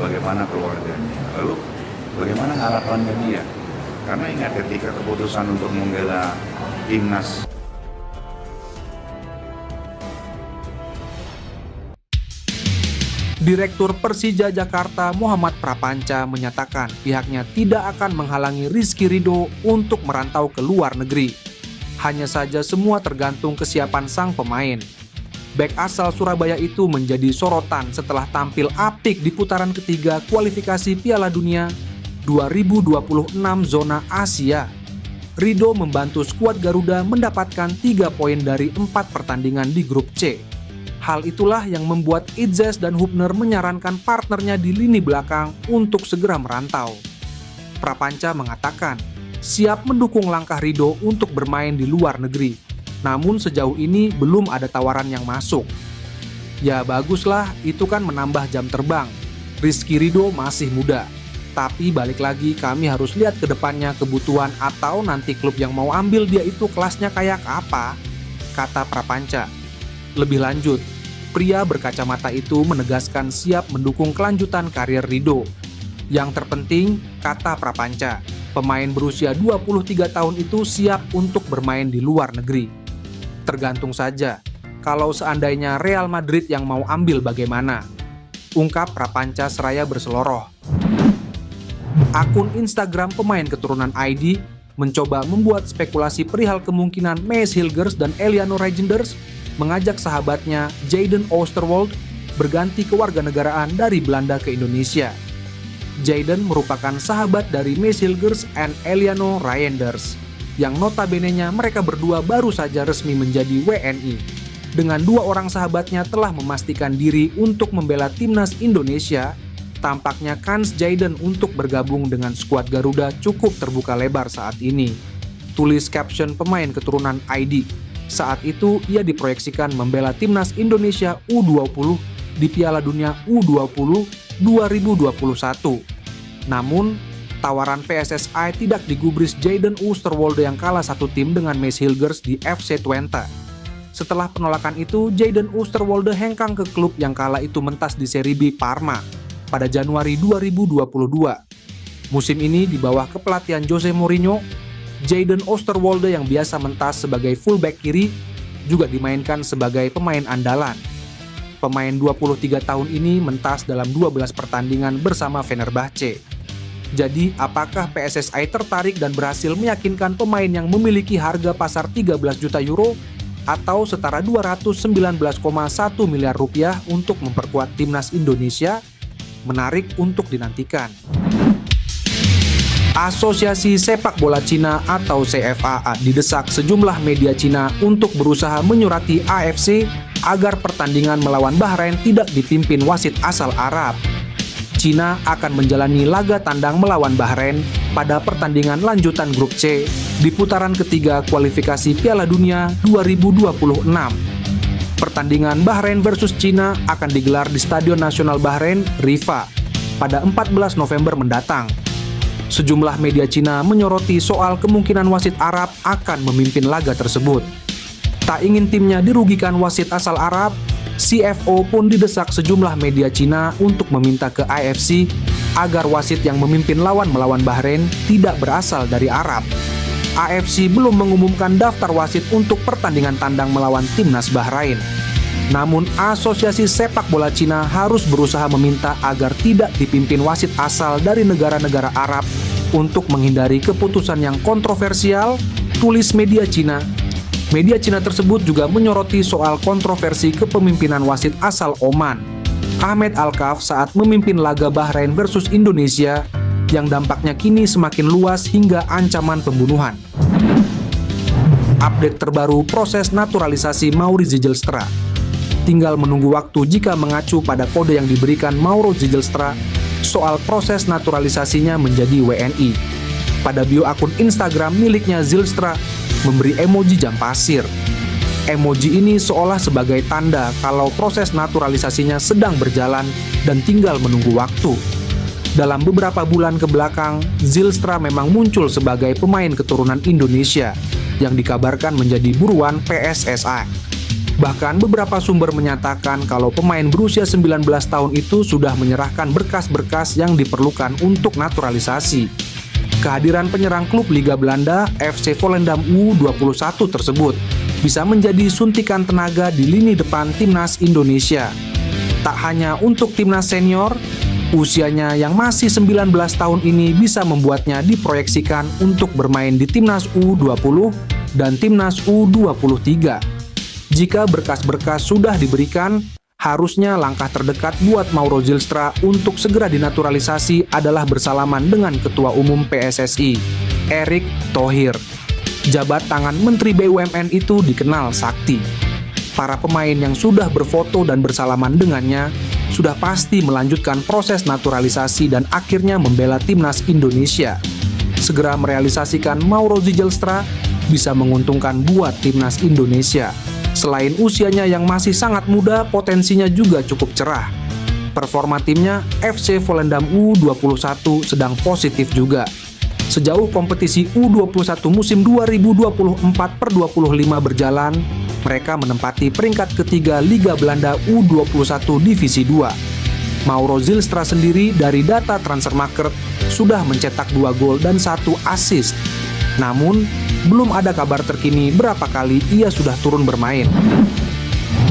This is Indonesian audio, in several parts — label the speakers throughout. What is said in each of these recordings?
Speaker 1: bagaimana keluarganya, lalu bagaimana harapannya dia. Karena ingat ketika keputusan untuk membela timnas
Speaker 2: Direktur Persija Jakarta Muhammad Prapanca menyatakan pihaknya tidak akan menghalangi Rizky Ridho untuk merantau ke luar negeri. Hanya saja semua tergantung kesiapan sang pemain. Bek asal Surabaya itu menjadi sorotan setelah tampil apik di putaran ketiga kualifikasi Piala Dunia 2026 zona Asia. Ridho membantu skuad Garuda mendapatkan 3 poin dari 4 pertandingan di grup C. Hal itulah yang membuat Idzes dan Hubner menyarankan partnernya di lini belakang untuk segera merantau. Prapanca mengatakan siap mendukung langkah Ridho untuk bermain di luar negeri. Namun sejauh ini belum ada tawaran yang masuk. Ya baguslah, itu kan menambah jam terbang. Rizky Ridho masih muda. Tapi balik lagi kami harus lihat ke depannya kebutuhan atau nanti klub yang mau ambil dia itu kelasnya kayak apa, kata Prapanca. Lebih lanjut, pria berkacamata itu menegaskan siap mendukung kelanjutan karir Ridho. Yang terpenting, kata Prapanca, pemain berusia 23 tahun itu siap untuk bermain di luar negeri. Tergantung saja, kalau seandainya Real Madrid yang mau ambil bagaimana, ungkap Prapanca seraya berseloroh. Akun Instagram pemain keturunan ID mencoba membuat spekulasi perihal kemungkinan Maes Hilgers dan Eliano Reijnders mengajak sahabatnya Jayden Oosterwolde berganti kewarganegaraan dari Belanda ke Indonesia. Jayden merupakan sahabat dari Maes Hilgers and Eliano Reijnders, yang notabene-nya mereka berdua baru saja resmi menjadi WNI. Dengan 2 orang sahabatnya telah memastikan diri untuk membela timnas Indonesia, tampaknya kans Jayden untuk bergabung dengan skuad Garuda cukup terbuka lebar saat ini. Tulis caption pemain keturunan ID. Saat itu ia diproyeksikan membela timnas Indonesia U20 di Piala Dunia U20 2021. Namun, tawaran PSSI tidak digubris Jayden Oosterwolde yang kalah 1 tim dengan Maes Hilgers di FC Twente. Setelah penolakan itu, Jayden Oosterwolde hengkang ke klub yang kala itu mentas di Serie B Parma pada Januari 2022. Musim ini di bawah kepelatihan Jose Mourinho, Jayden Oosterwolde yang biasa mentas sebagai fullback kiri juga dimainkan sebagai pemain andalan. Pemain 23 tahun ini mentas dalam 12 pertandingan bersama Fenerbahce. Jadi, apakah PSSI tertarik dan berhasil meyakinkan pemain yang memiliki harga pasar 13 juta euro atau setara 219,1 miliar rupiah untuk memperkuat timnas Indonesia? Menarik untuk dinantikan. Asosiasi Sepak Bola Cina atau CFA didesak sejumlah media Cina untuk berusaha menyurati AFC agar pertandingan melawan Bahrain tidak dipimpin wasit asal Arab. Cina akan menjalani laga tandang melawan Bahrain pada pertandingan lanjutan grup C di putaran ketiga kualifikasi Piala Dunia 2026. Pertandingan Bahrain versus Cina akan digelar di Stadion Nasional Bahrain, Rifa, pada 14 November mendatang. Sejumlah media Cina menyoroti soal kemungkinan wasit Arab akan memimpin laga tersebut. Tak ingin timnya dirugikan wasit asal Arab, CFO pun didesak sejumlah media Cina untuk meminta ke AFC agar wasit yang memimpin lawan melawan Bahrain tidak berasal dari Arab. AFC belum mengumumkan daftar wasit untuk pertandingan tandang melawan timnas Bahrain. Namun, Asosiasi Sepak Bola Cina harus berusaha meminta agar tidak dipimpin wasit asal dari negara-negara Arab untuk menghindari keputusan yang kontroversial, tulis media Cina. Media Cina tersebut juga menyoroti soal kontroversi kepemimpinan wasit asal Oman, Ahmed Al-Kaf, saat memimpin laga Bahrain versus Indonesia yang dampaknya kini semakin luas hingga ancaman pembunuhan. Update terbaru proses naturalisasi Mauri Zijlstra. Tinggal menunggu waktu jika mengacu pada kode yang diberikan Mauro Zijlstra soal proses naturalisasinya menjadi WNI. Pada bio akun Instagram miliknya, Zijlstra memberi emoji jam pasir. Emoji ini seolah sebagai tanda kalau proses naturalisasinya sedang berjalan dan tinggal menunggu waktu. Dalam beberapa bulan ke belakang, Zijlstra memang muncul sebagai pemain keturunan Indonesia yang dikabarkan menjadi buruan PSSI. Bahkan beberapa sumber menyatakan kalau pemain berusia 19 tahun itu sudah menyerahkan berkas-berkas yang diperlukan untuk naturalisasi. Kehadiran penyerang klub Liga Belanda FC Volendam U21 tersebut bisa menjadi suntikan tenaga di lini depan timnas Indonesia. Tak hanya untuk timnas senior, usianya yang masih 19 tahun ini bisa membuatnya diproyeksikan untuk bermain di timnas U20 dan timnas U23. Jika berkas-berkas sudah diberikan, harusnya langkah terdekat buat Mauro Zylstra untuk segera dinaturalisasi adalah bersalaman dengan Ketua Umum PSSI, Erick Thohir. Jabat tangan Menteri BUMN itu dikenal sakti. Para pemain yang sudah berfoto dan bersalaman dengannya sudah pasti melanjutkan proses naturalisasi dan akhirnya membela timnas Indonesia. Segera merealisasikan Mauro Zylstra bisa menguntungkan buat timnas Indonesia. Selain usianya yang masih sangat muda, potensinya juga cukup cerah. Performa timnya FC Volendam U21 sedang positif juga. Sejauh kompetisi U21 musim 2024/25 berjalan, mereka menempati peringkat ketiga Liga Belanda U21 Divisi 2. Mauro Zylstra sendiri dari data Transfermarkt sudah mencetak 2 gol dan 1 assist. Namun, belum ada kabar terkini berapa kali ia sudah turun bermain.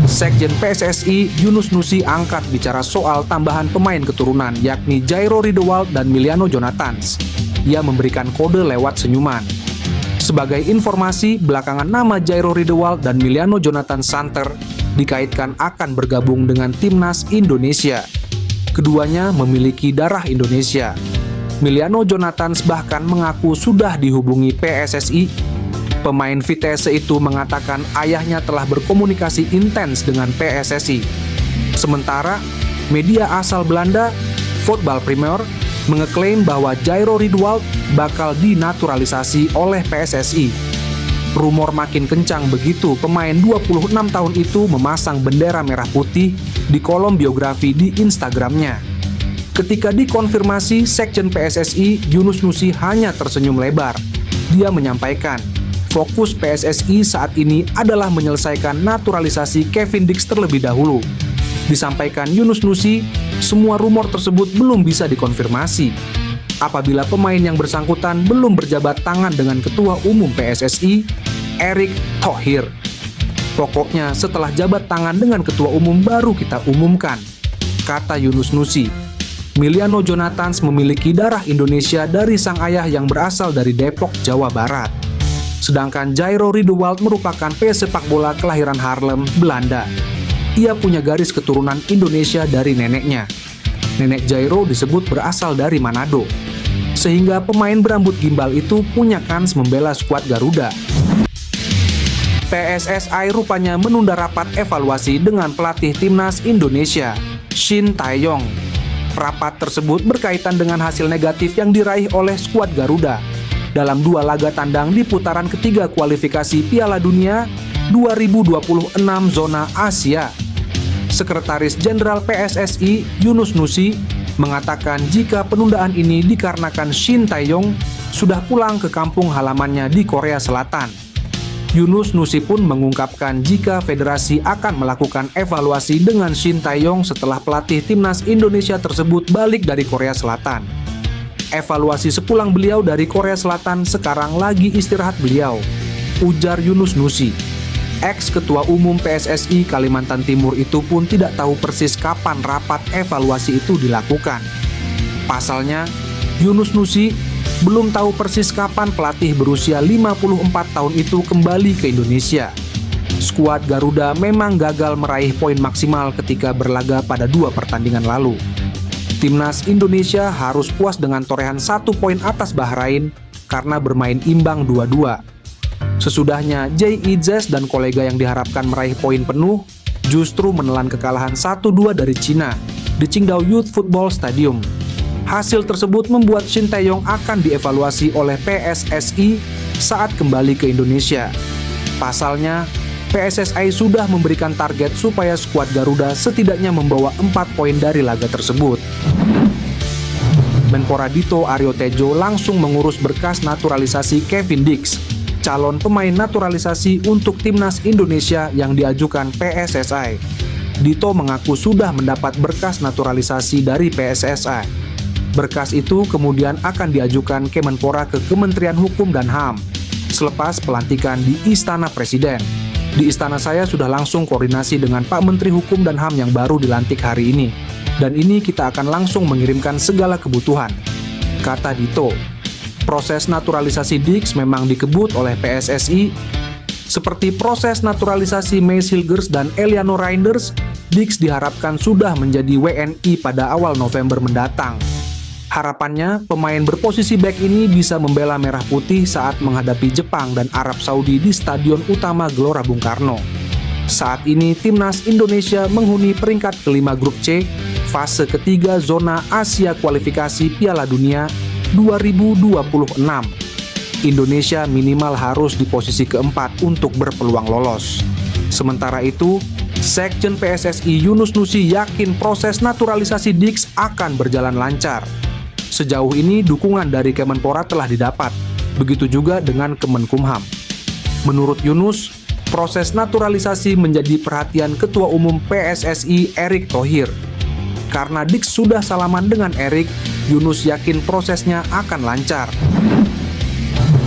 Speaker 2: Sekjen PSSI Yunus Nusi angkat bicara soal tambahan pemain keturunan yakni Jairo Riedewald dan Miliano Jonathans. Ia memberikan kode lewat senyuman. Sebagai informasi, belakangan nama Jairo Riedewald dan Miliano Jonathans santer dikaitkan akan bergabung dengan timnas Indonesia. Keduanya memiliki darah Indonesia. Miliano Jonathans bahkan mengaku sudah dihubungi PSSI. Pemain Vitesse itu mengatakan ayahnya telah berkomunikasi intens dengan PSSI. Sementara, media asal Belanda, Voetbal Premier, mengeklaim bahwa Jairo Riedewald bakal dinaturalisasi oleh PSSI. Rumor makin kencang begitu pemain 26 tahun itu memasang bendera merah putih di kolom biografi di Instagramnya. Ketika dikonfirmasi, Sekjen PSSI Yunus Nusi hanya tersenyum lebar. Dia menyampaikan, fokus PSSI saat ini adalah menyelesaikan naturalisasi Kevin Dix terlebih dahulu. Disampaikan Yunus Nusi, semua rumor tersebut belum bisa dikonfirmasi. Apabila pemain yang bersangkutan belum berjabat tangan dengan Ketua Umum PSSI, Erick Thohir. Pokoknya setelah jabat tangan dengan Ketua Umum baru kita umumkan, kata Yunus Nusi. Miliano Jonathans memiliki darah Indonesia dari sang ayah yang berasal dari Depok, Jawa Barat. Sedangkan Jairo Riedewald merupakan pesepak bola kelahiran Haarlem, Belanda. Ia punya garis keturunan Indonesia dari neneknya. Nenek Jairo disebut berasal dari Manado. Sehingga pemain berambut gimbal itu punya kans membela skuad Garuda. PSSI rupanya menunda rapat evaluasi dengan pelatih timnas Indonesia, Shin Tae-yong. Rapat tersebut berkaitan dengan hasil negatif yang diraih oleh skuad Garuda dalam 2 laga tandang di putaran ketiga kualifikasi Piala Dunia 2026 zona Asia. Sekretaris Jenderal PSSI Yunus Nusi mengatakan jika penundaan ini dikarenakan Shin Tae-yong sudah pulang ke kampung halamannya di Korea Selatan. Yunus Nusi pun mengungkapkan jika federasi akan melakukan evaluasi dengan Shin Tae-yong setelah pelatih timnas Indonesia tersebut balik dari Korea Selatan. Evaluasi sepulang beliau dari Korea Selatan sekarang lagi istirahat beliau, ujar Yunus Nusi. Ex-Ketua Umum PSSI Kalimantan Timur itu pun tidak tahu persis kapan rapat evaluasi itu dilakukan. Pasalnya, Yunus Nusi belum tahu persis kapan pelatih berusia 54 tahun itu kembali ke Indonesia. Skuad Garuda memang gagal meraih poin maksimal ketika berlaga pada 2 pertandingan lalu. Timnas Indonesia harus puas dengan torehan 1 poin atas Bahrain karena bermain imbang 2-2. Sesudahnya, J.I. dan kolega yang diharapkan meraih poin penuh justru menelan kekalahan 1-2 dari Cina di Qingdao Youth Football Stadium. Hasil tersebut membuat Shin Tae-yong akan dievaluasi oleh PSSI saat kembali ke Indonesia. Pasalnya, PSSI sudah memberikan target supaya skuad Garuda setidaknya membawa 4 poin dari laga tersebut. Menpora Dito Aryo Tejo langsung mengurus berkas naturalisasi Kevin Dix, calon pemain naturalisasi untuk timnas Indonesia yang diajukan PSSI. Dito mengaku sudah mendapat berkas naturalisasi dari PSSI. Berkas itu kemudian akan diajukan Kemenpora ke Kementerian Hukum dan HAM selepas pelantikan di Istana Presiden. Di istana saya sudah langsung koordinasi dengan Pak Menteri Hukum dan HAM yang baru dilantik hari ini. Dan ini kita akan langsung mengirimkan segala kebutuhan, kata Dito. Proses naturalisasi Diggs memang dikebut oleh PSSI. Seperti proses naturalisasi Mees Hilgers dan Eliano Reinders, Diggs diharapkan sudah menjadi WNI pada awal November mendatang. Harapannya, pemain berposisi back ini bisa membela Merah Putih saat menghadapi Jepang dan Arab Saudi di Stadion Utama Gelora Bung Karno. Saat ini, timnas Indonesia menghuni peringkat kelima grup C, fase ketiga zona Asia kualifikasi Piala Dunia 2026. Indonesia minimal harus di posisi keempat untuk berpeluang lolos. Sementara itu, Sekjen PSSI Yunus Nusi yakin proses naturalisasi Diggs akan berjalan lancar. Sejauh ini dukungan dari Kemenpora telah didapat, begitu juga dengan Kemenkumham. Menurut Yunus, proses naturalisasi menjadi perhatian Ketua Umum PSSI Erick Thohir. Karena Diggs sudah salaman dengan Erick, Yunus yakin prosesnya akan lancar.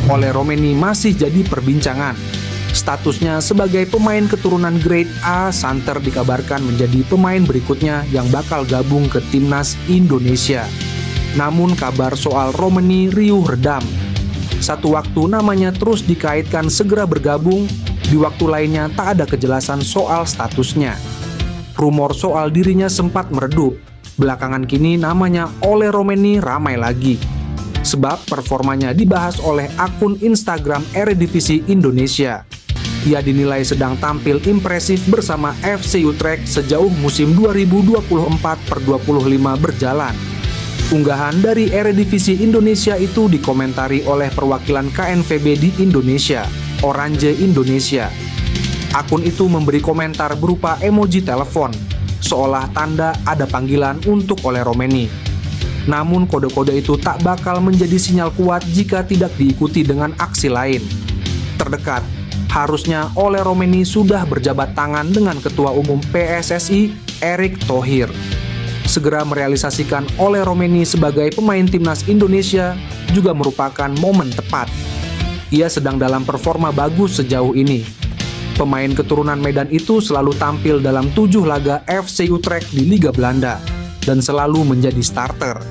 Speaker 2: Ole Romeni masih jadi perbincangan. Statusnya sebagai pemain keturunan Grade A, Santer dikabarkan menjadi pemain berikutnya yang bakal gabung ke timnas Indonesia. Namun kabar soal Romeni riuh redam. Satu waktu namanya terus dikaitkan segera bergabung, di waktu lainnya tak ada kejelasan soal statusnya. Rumor soal dirinya sempat meredup. Belakangan kini namanya Ole Romeni ramai lagi. Sebab performanya dibahas oleh akun Instagram Eredivisie Indonesia. Ia dinilai sedang tampil impresif bersama FC Utrecht sejauh musim 2024/25 berjalan. Unggahan dari Eredivisie Indonesia itu dikomentari oleh perwakilan KNVB di Indonesia, Orange Indonesia. Akun itu memberi komentar berupa emoji telepon, seolah tanda ada panggilan untuk Ole Romeni. Namun kode-kode itu tak bakal menjadi sinyal kuat jika tidak diikuti dengan aksi lain. Terdekat, harusnya Ole Romeni sudah berjabat tangan dengan Ketua Umum PSSI Erick Thohir. Segera merealisasikan Ole Romeni sebagai pemain timnas Indonesia juga merupakan momen tepat. Ia sedang dalam performa bagus sejauh ini. Pemain keturunan Medan itu selalu tampil dalam 7 laga FC Utrecht di Liga Belanda dan selalu menjadi starter.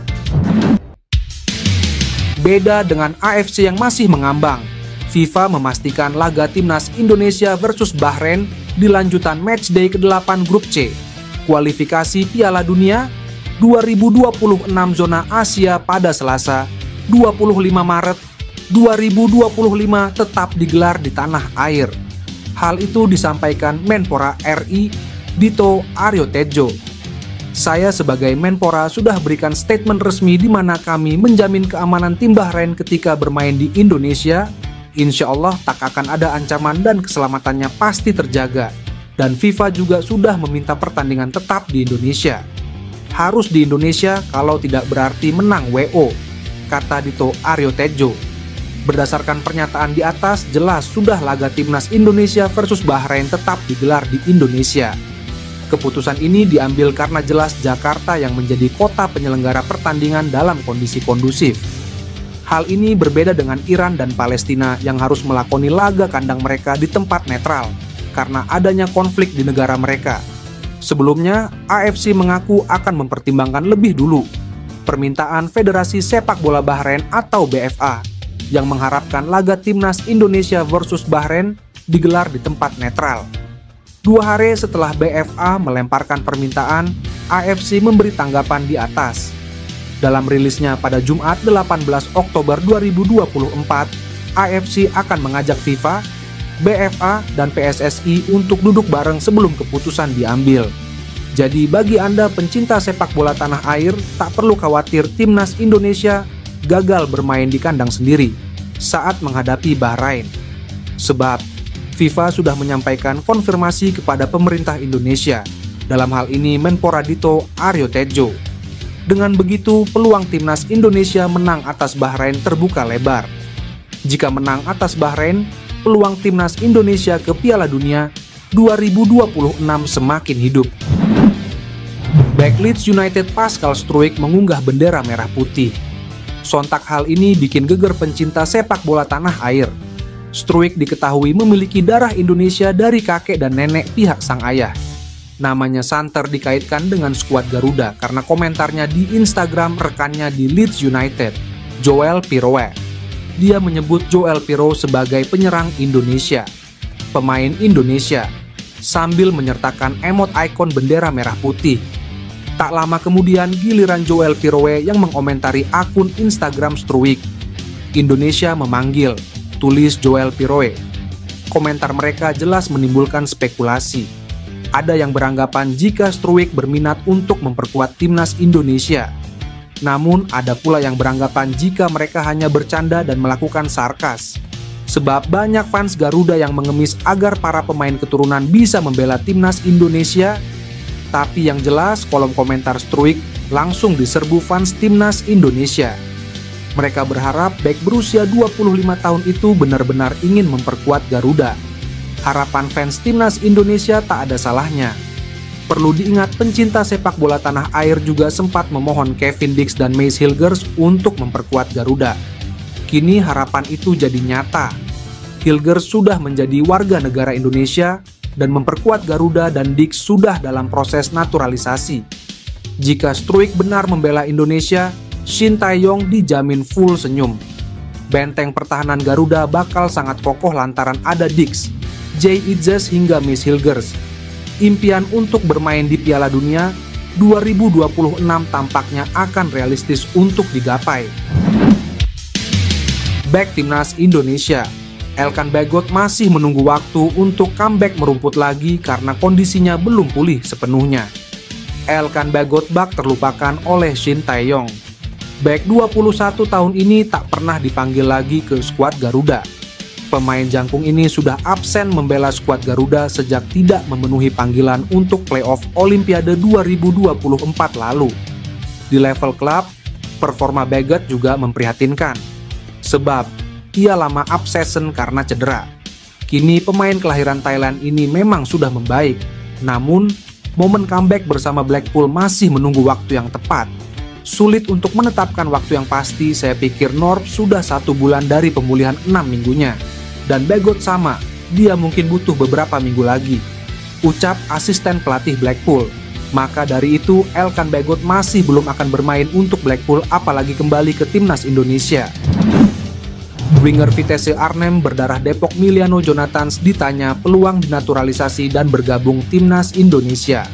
Speaker 2: Beda dengan AFC yang masih mengambang, FIFA memastikan laga timnas Indonesia versus Bahrain di lanjutan matchday ke-8 grup C, kualifikasi Piala Dunia 2026 zona Asia pada Selasa, 25 Maret 2025 tetap digelar di tanah air. Hal itu disampaikan Menpora RI, Dito Aryo Tejo. Saya sebagai Menpora sudah berikan statement resmi di mana kami menjamin keamanan tim Bahrain ketika bermain di Indonesia. Insya Allah tak akan ada ancaman dan keselamatannya pasti terjaga. Dan FIFA juga sudah meminta pertandingan tetap di Indonesia. Harus di Indonesia kalau tidak berarti menang WO, kata Dito Aryo Tejo. Berdasarkan pernyataan di atas, jelas sudah laga timnas Indonesia versus Bahrain tetap digelar di Indonesia. Keputusan ini diambil karena jelas Jakarta yang menjadi kota penyelenggara pertandingan dalam kondisi kondusif. Hal ini berbeda dengan Iran dan Palestina yang harus melakoni laga kandang mereka di tempat netral karena adanya konflik di negara mereka. Sebelumnya, AFC mengaku akan mempertimbangkan lebih dulu permintaan Federasi Sepak Bola Bahrain atau BFA yang mengharapkan laga timnas Indonesia versus Bahrain digelar di tempat netral. 2 hari setelah BFA melemparkan permintaan, AFC memberi tanggapan di atas. Dalam rilisnya pada Jumat 18 Oktober 2024, AFC akan mengajak FIFA, BFA, dan PSSI untuk duduk bareng sebelum keputusan diambil. Jadi bagi Anda pencinta sepak bola tanah air, tak perlu khawatir timnas Indonesia gagal bermain di kandang sendiri saat menghadapi Bahrain. Sebab FIFA sudah menyampaikan konfirmasi kepada pemerintah Indonesia, dalam hal ini Menpora Dito Aryo Tejo. Dengan begitu, peluang timnas Indonesia menang atas Bahrain terbuka lebar. Jika menang atas Bahrain, peluang timnas Indonesia ke Piala Dunia 2026 semakin hidup. Bek Leeds United Pascal Struijk mengunggah bendera merah putih. Sontak hal ini bikin geger pencinta sepak bola tanah air. Struijk diketahui memiliki darah Indonesia dari kakek dan nenek pihak sang ayah. Namanya santer dikaitkan dengan skuad Garuda karena komentarnya di Instagram rekannya di Leeds United, Joel Piroe. Dia menyebut Joel Piroe sebagai penyerang Indonesia, pemain Indonesia, sambil menyertakan emot ikon bendera merah putih. Tak lama kemudian giliran Joel Piroe yang mengomentari akun Instagram Struijk. Indonesia memanggil, tulis Joel Piroe. Komentar mereka jelas menimbulkan spekulasi. Ada yang beranggapan jika Struijk berminat untuk memperkuat timnas Indonesia. Namun ada pula yang beranggapan jika mereka hanya bercanda dan melakukan sarkas. Sebab banyak fans Garuda yang mengemis agar para pemain keturunan bisa membela timnas Indonesia. Tapi yang jelas kolom komentar Struijk langsung diserbu fans timnas Indonesia. Mereka berharap bek berusia 25 tahun itu benar-benar ingin memperkuat Garuda. Harapan fans timnas Indonesia tak ada salahnya. Perlu diingat pencinta sepak bola tanah air juga sempat memohon Kevin Dix dan Mace Hilgers untuk memperkuat Garuda. Kini harapan itu jadi nyata. Hilgers sudah menjadi warga negara Indonesia dan memperkuat Garuda dan Dix sudah dalam proses naturalisasi. Jika Struijk benar membela Indonesia, Shin Tae-yong dijamin full senyum. Benteng pertahanan Garuda bakal sangat kokoh lantaran ada Dix, Jay Itzes hingga Mace Hilgers. Impian untuk bermain di Piala Dunia 2026 tampaknya akan realistis untuk digapai. Bek timnas Indonesia, Elkan Bagot masih menunggu waktu untuk comeback merumput lagi karena kondisinya belum pulih sepenuhnya. Elkan Bagot bak terlupakan oleh Shin Tae-yong. Bek 21 tahun ini tak pernah dipanggil lagi ke skuad Garuda. Pemain jangkung ini sudah absen membela skuad Garuda sejak tidak memenuhi panggilan untuk playoff Olimpiade 2024 lalu. Di level klub, performa Bagot juga memprihatinkan. Sebab, ia lama absesen karena cedera. Kini pemain kelahiran Thailand ini memang sudah membaik. Namun, momen comeback bersama Blackpool masih menunggu waktu yang tepat. Sulit untuk menetapkan waktu yang pasti, saya pikir North sudah 1 bulan dari pemulihan 6 minggunya. Dan Bagot sama, dia mungkin butuh beberapa minggu lagi. Ucap asisten pelatih Blackpool. Maka dari itu, Elkan Bagot masih belum akan bermain untuk Blackpool apalagi kembali ke timnas Indonesia. Winger Vitesse Arnhem berdarah Depok Miliano Jonathans ditanya peluang dinaturalisasi dan bergabung timnas Indonesia.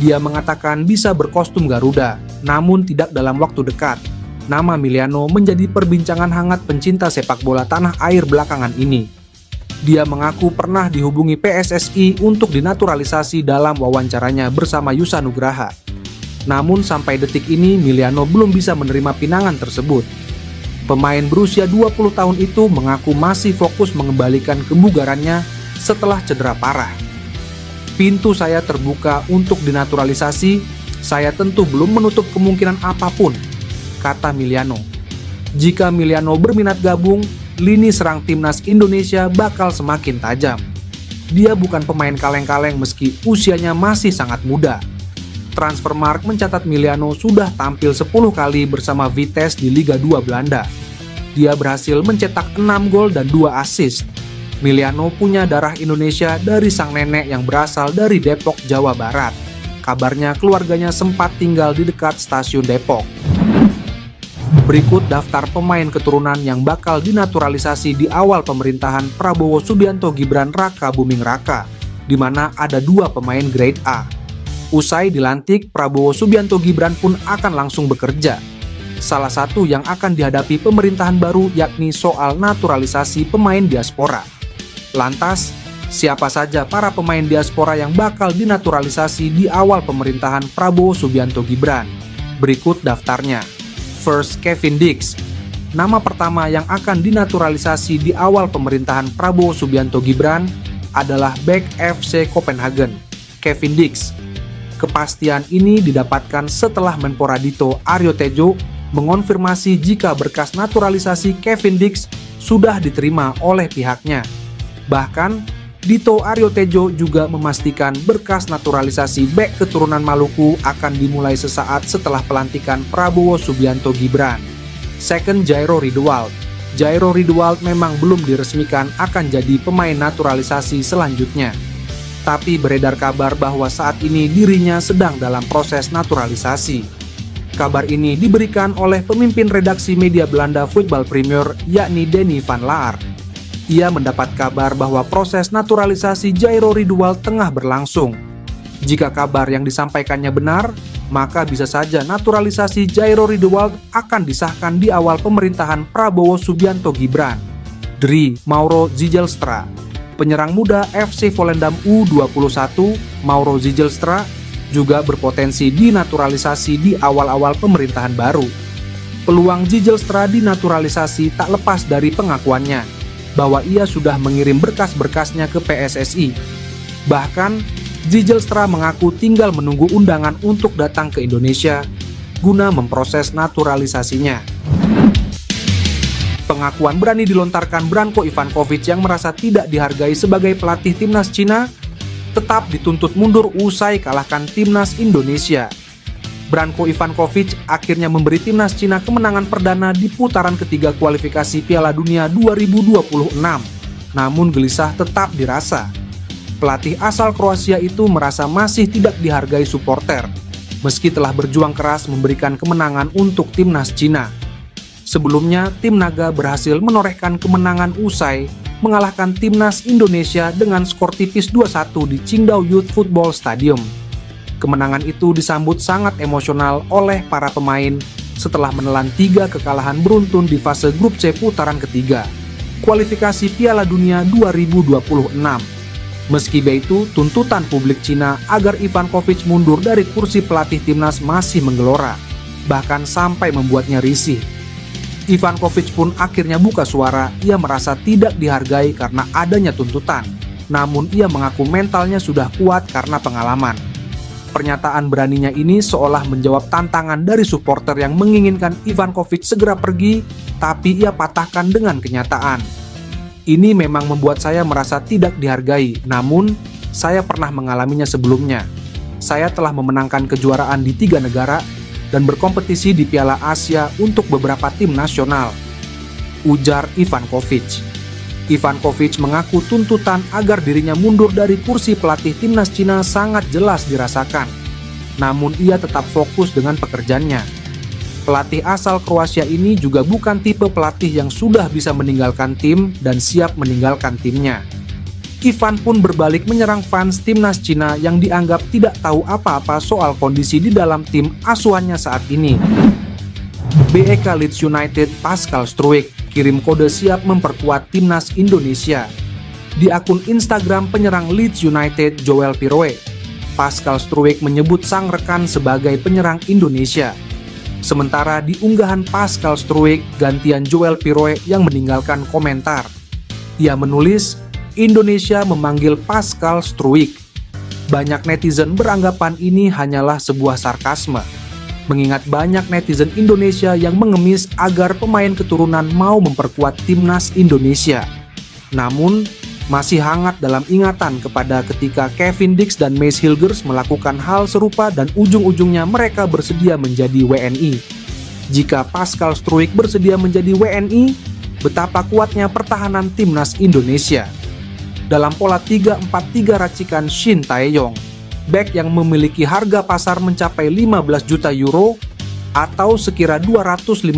Speaker 2: Dia mengatakan bisa berkostum Garuda, namun tidak dalam waktu dekat. Nama Miliano menjadi perbincangan hangat pencinta sepak bola tanah air belakangan ini. Dia mengaku pernah dihubungi PSSI untuk dinaturalisasi dalam wawancaranya bersama Yusa Nugraha. Namun sampai detik ini Miliano belum bisa menerima pinangan tersebut. Pemain berusia 20 tahun itu mengaku masih fokus mengembalikan kebugarannya setelah cedera parah. Pintu saya terbuka untuk dinaturalisasi, saya tentu belum menutup kemungkinan apapun, kata Miliano. Jika Miliano berminat gabung, lini serang timnas Indonesia bakal semakin tajam. Dia bukan pemain kaleng-kaleng meski usianya masih sangat muda. Transfermarkt mencatat Miliano sudah tampil 10 kali bersama Vitesse di Liga 2 Belanda. Dia berhasil mencetak 6 gol dan 2 assist. Miliano punya darah Indonesia dari sang nenek yang berasal dari Depok, Jawa Barat. Kabarnya keluarganya sempat tinggal di dekat stasiun Depok. Berikut daftar pemain keturunan yang bakal dinaturalisasi di awal pemerintahan Prabowo Subianto Gibran Raka Buming Raka, di mana ada 2 pemain grade A. Usai dilantik, Prabowo Subianto Gibran pun akan langsung bekerja. Salah satu yang akan dihadapi pemerintahan baru yakni soal naturalisasi pemain diaspora. Lantas, siapa saja para pemain diaspora yang bakal dinaturalisasi di awal pemerintahan Prabowo Subianto Gibran? Berikut daftarnya. First, Kevin Dix. Nama pertama yang akan dinaturalisasi di awal pemerintahan Prabowo Subianto Gibran adalah bek FC Copenhagen, Kevin Dix. Kepastian ini didapatkan setelah Menpora Dito Aryo Tejo mengonfirmasi jika berkas naturalisasi Kevin Dix sudah diterima oleh pihaknya. Bahkan, Dito Aryo Tejo juga memastikan berkas naturalisasi bek keturunan Maluku akan dimulai sesaat setelah pelantikan Prabowo Subianto Gibran. Second, Jairo Ridewald. Jairo Ridewald memang belum diresmikan akan jadi pemain naturalisasi selanjutnya. Tapi beredar kabar bahwa saat ini dirinya sedang dalam proses naturalisasi. Kabar ini diberikan oleh pemimpin redaksi media Belanda Voetbal Premier, yakni Denny van Laar. Ia mendapat kabar bahwa proses naturalisasi Jairo Ridewald tengah berlangsung. Jika kabar yang disampaikannya benar, maka bisa saja naturalisasi Jairo Ridewald akan disahkan di awal pemerintahan Prabowo Subianto Gibran. Dri Mauro Zijlstra. Penyerang muda FC Volendam U21, Mauro Zijlstra, juga berpotensi dinaturalisasi di awal-awal pemerintahan baru. Peluang Zijlstra dinaturalisasi tak lepas dari pengakuannya bahwa ia sudah mengirim berkas-berkasnya ke PSSI. Bahkan, Zijlstra mengaku tinggal menunggu undangan untuk datang ke Indonesia guna memproses naturalisasinya. Pengakuan berani dilontarkan Branko Ivankovic yang merasa tidak dihargai sebagai pelatih timnas Cina tetap dituntut mundur usai kalahkan timnas Indonesia. Branko Ivankovic akhirnya memberi timnas Cina kemenangan perdana di putaran ketiga kualifikasi Piala Dunia 2026. Namun gelisah tetap dirasa. Pelatih asal Kroasia itu merasa masih tidak dihargai supporter, meski telah berjuang keras memberikan kemenangan untuk timnas Cina. Sebelumnya, tim naga berhasil menorehkan kemenangan usai mengalahkan timnas Indonesia dengan skor tipis 2-1 di Qingdao Youth Football Stadium. Kemenangan itu disambut sangat emosional oleh para pemain setelah menelan 3 kekalahan beruntun di fase grup C putaran ketiga, kualifikasi Piala Dunia 2026. Meski begitu, tuntutan publik Cina agar Ivankovic mundur dari kursi pelatih timnas masih menggelora, bahkan sampai membuatnya risih. Ivankovic pun akhirnya buka suara, ia merasa tidak dihargai karena adanya tuntutan. Namun ia mengaku mentalnya sudah kuat karena pengalaman. Pernyataan beraninya ini seolah menjawab tantangan dari supporter yang menginginkan Ivankovic segera pergi, tapi ia patahkan dengan kenyataan. Ini memang membuat saya merasa tidak dihargai, namun saya pernah mengalaminya sebelumnya. Saya telah memenangkan kejuaraan di 3 negara, dan berkompetisi di Piala Asia untuk beberapa tim nasional, ujar Ivankovic. Ivankovic mengaku tuntutan agar dirinya mundur dari kursi pelatih timnas Cina sangat jelas dirasakan. Namun ia tetap fokus dengan pekerjaannya. Pelatih asal Kroasia ini juga bukan tipe pelatih yang sudah bisa meninggalkan tim dan siap meninggalkan timnya. Ivan pun berbalik menyerang fans timnas Cina yang dianggap tidak tahu apa-apa soal kondisi di dalam tim asuhannya saat ini. BEK Leeds United Pascal Struijk kirim kode siap memperkuat timnas Indonesia. Di akun Instagram penyerang Leeds United Joel Piroe, Pascal Struijk menyebut sang rekan sebagai penyerang Indonesia. Sementara di unggahan Pascal Struijk gantian Joel Piroe yang meninggalkan komentar. Ia menulis, Indonesia memanggil Pascal Struijk. Banyak netizen beranggapan ini hanyalah sebuah sarkasme, mengingat banyak netizen Indonesia yang mengemis agar pemain keturunan mau memperkuat timnas Indonesia. Namun, masih hangat dalam ingatan kepada ketika Kevin Dix dan Mace Hilgers melakukan hal serupa dan ujung-ujungnya mereka bersedia menjadi WNI. Jika Pascal Struijk bersedia menjadi WNI, betapa kuatnya pertahanan timnas Indonesia. Dalam pola 3-4-3 racikan Shin Tae-yong, bek yang memiliki harga pasar mencapai 15 juta euro atau sekira 252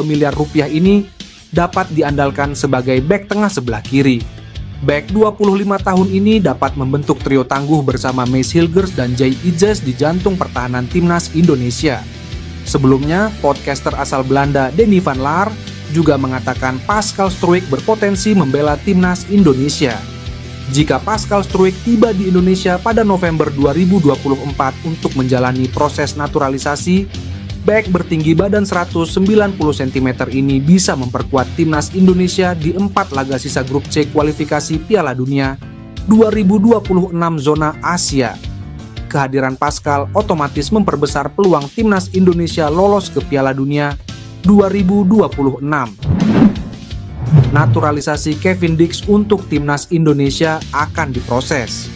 Speaker 2: miliar rupiah ini dapat diandalkan sebagai bek tengah sebelah kiri. Bek 25 tahun ini dapat membentuk trio tangguh bersama Mace Hilgers dan Jay Ijes di jantung pertahanan timnas Indonesia. Sebelumnya, podcaster asal Belanda Denny van Laar juga mengatakan Pascal Struijk berpotensi membela timnas Indonesia. Jika Pascal Struijk tiba di Indonesia pada November 2024 untuk menjalani proses naturalisasi, bek bertinggi badan 190 cm ini bisa memperkuat timnas Indonesia di 4 laga sisa grup C kualifikasi Piala Dunia 2026 zona Asia. Kehadiran Pascal otomatis memperbesar peluang timnas Indonesia lolos ke Piala Dunia 2026. Naturalisasi Kevin Dix untuk timnas Indonesia akan diproses.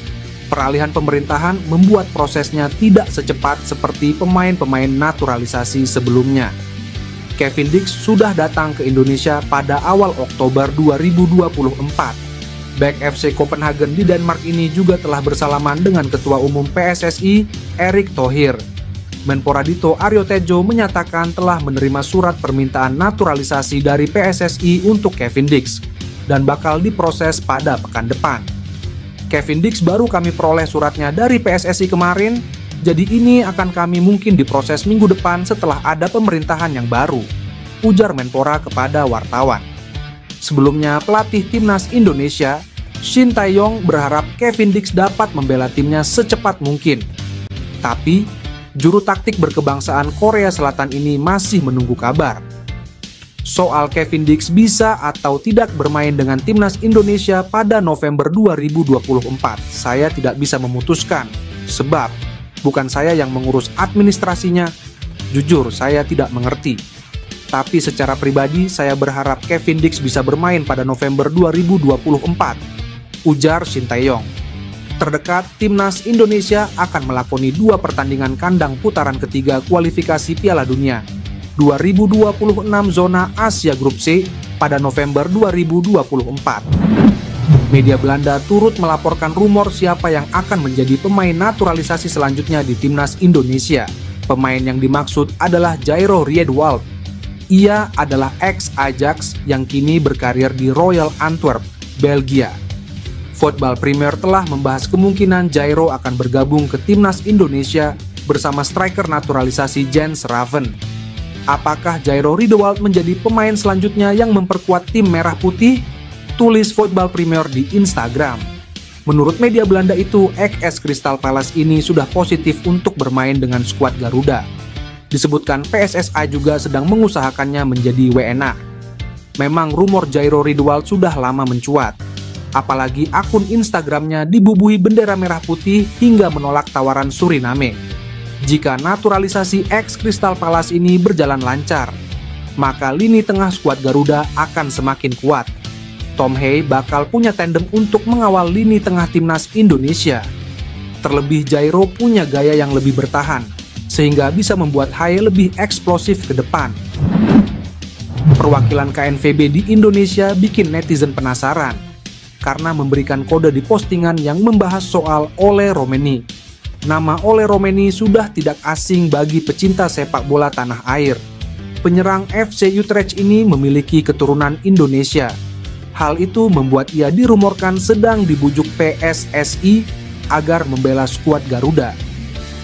Speaker 2: Peralihan pemerintahan membuat prosesnya tidak secepat seperti pemain-pemain naturalisasi sebelumnya. Kevin Dix sudah datang ke Indonesia pada awal Oktober 2024. Bek FC Copenhagen di Denmark ini juga telah bersalaman dengan Ketua Umum PSSI, Erick Thohir. Menpora Dito Aryo Tejo menyatakan telah menerima surat permintaan naturalisasi dari PSSI untuk Kevin Dix dan bakal diproses pada pekan depan. Kevin Dix baru kami peroleh suratnya dari PSSI kemarin, jadi ini akan kami mungkin diproses minggu depan setelah ada pemerintahan yang baru, ujar Menpora kepada wartawan. Sebelumnya, pelatih timnas Indonesia, Shin Tae-yong berharap Kevin Dix dapat membela timnya secepat mungkin. Tapi, juru taktik berkebangsaan Korea Selatan ini masih menunggu kabar. Soal Kevin Dix bisa atau tidak bermain dengan timnas Indonesia pada November 2024, saya tidak bisa memutuskan, sebab bukan saya yang mengurus administrasinya. Jujur, saya tidak mengerti. Tapi secara pribadi, saya berharap Kevin Dix bisa bermain pada November 2024, ujar Shin Tae-yong. Terdekat, timnas Indonesia akan melakoni 2 pertandingan kandang putaran ketiga kualifikasi Piala Dunia 2026 zona Asia Grup C pada November 2024. Media Belanda turut melaporkan rumor siapa yang akan menjadi pemain naturalisasi selanjutnya di timnas Indonesia. Pemain yang dimaksud adalah Jairo Riedewald. Ia adalah ex-Ajax yang kini berkarir di Royal Antwerp, Belgia. Voetbal Premier telah membahas kemungkinan Jairo akan bergabung ke timnas Indonesia bersama striker naturalisasi Jens Raven. Apakah Jairo Riedewald menjadi pemain selanjutnya yang memperkuat tim merah putih? Tulis Voetbal Premier di Instagram. Menurut media Belanda itu, ex Crystal Palace ini sudah positif untuk bermain dengan skuad Garuda. Disebutkan PSSI juga sedang mengusahakannya menjadi WNA. Memang rumor Jairo Riedewald sudah lama mencuat. Apalagi akun Instagramnya dibubuhi bendera merah putih hingga menolak tawaran Suriname. Jika naturalisasi ex Crystal Palace ini berjalan lancar, maka lini tengah skuad Garuda akan semakin kuat. Tom Hei bakal punya tandem untuk mengawal lini tengah timnas Indonesia. Terlebih Jairo punya gaya yang lebih bertahan, sehingga bisa membuat Hei lebih eksplosif ke depan. Perwakilan KNVB di Indonesia bikin netizen penasaran, karena memberikan kode di postingan yang membahas soal Ole Romeni. Nama Ole Romeni sudah tidak asing bagi pecinta sepak bola tanah air. Penyerang FC Utrecht ini memiliki keturunan Indonesia. Hal itu membuat ia dirumorkan sedang dibujuk PSSI agar membela skuad Garuda.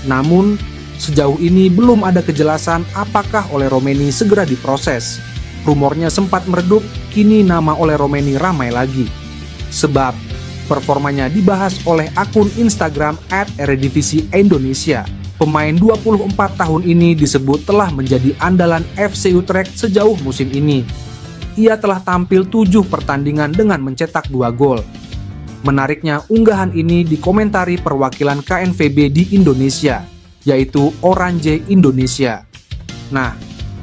Speaker 2: Namun, sejauh ini belum ada kejelasan apakah Ole Romeni segera diproses. Rumornya sempat meredup, kini nama Ole Romeni ramai lagi. Sebab performanya dibahas oleh akun Instagram @eredivisie_indonesia. Pemain 24 tahun ini disebut telah menjadi andalan FC Utrecht sejauh musim ini. Ia telah tampil 7 pertandingan dengan mencetak 2 gol. Menariknya, unggahan ini dikomentari perwakilan KNVB di Indonesia, yaitu Orange Indonesia. Nah,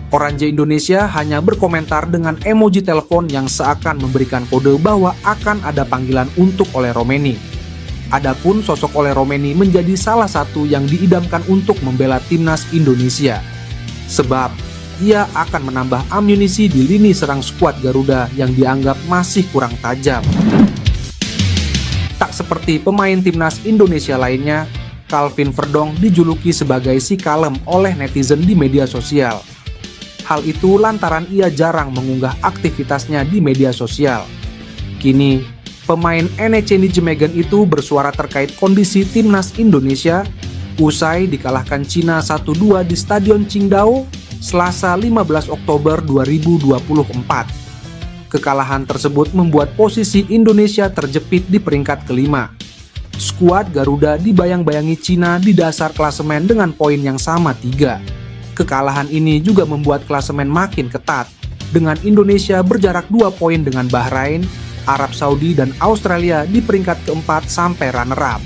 Speaker 2: Orange Indonesia hanya berkomentar dengan emoji telepon yang seakan memberikan kode bahwa akan ada panggilan untuk Ole Romeni. Adapun sosok Ole Romeni menjadi salah satu yang diidamkan untuk membela timnas Indonesia. Sebab ia akan menambah amunisi di lini serang skuad Garuda yang dianggap masih kurang tajam. Tak seperti pemain timnas Indonesia lainnya, Calvin Verdong dijuluki sebagai si kalem oleh netizen di media sosial. Hal itu lantaran ia jarang mengunggah aktivitasnya di media sosial. Kini, pemain NEC Nijmegen itu bersuara terkait kondisi timnas Indonesia usai dikalahkan Cina 1-2 di Stadion Qingdao Selasa 15 Oktober 2024. Kekalahan tersebut membuat posisi Indonesia terjepit di peringkat kelima. Skuad Garuda dibayang-bayangi Cina di dasar klasemen dengan poin yang sama 3. Kekalahan ini juga membuat klasemen makin ketat, dengan Indonesia berjarak 2 poin dengan Bahrain, Arab Saudi, dan Australia di peringkat keempat sampai runner-up.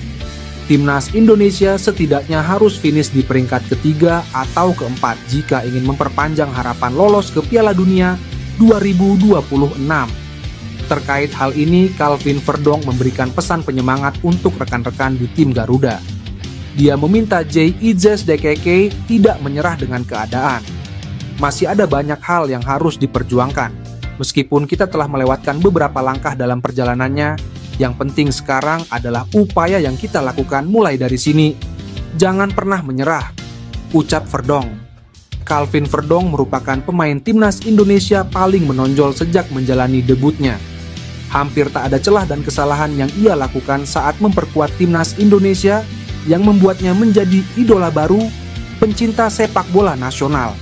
Speaker 2: Timnas Indonesia setidaknya harus finish di peringkat ketiga atau keempat jika ingin memperpanjang harapan lolos ke Piala Dunia 2026. Terkait hal ini, Calvin Verdong memberikan pesan penyemangat untuk rekan-rekan di tim Garuda. Dia meminta Jay Idzes-Dekeke tidak menyerah dengan keadaan. Masih ada banyak hal yang harus diperjuangkan. Meskipun kita telah melewatkan beberapa langkah dalam perjalanannya, yang penting sekarang adalah upaya yang kita lakukan mulai dari sini. Jangan pernah menyerah, ucap Verdong. Calvin Verdong merupakan pemain timnas Indonesia paling menonjol sejak menjalani debutnya. Hampir tak ada celah dan kesalahan yang ia lakukan saat memperkuat timnas Indonesia yang membuatnya menjadi idola baru pencinta sepak bola nasional.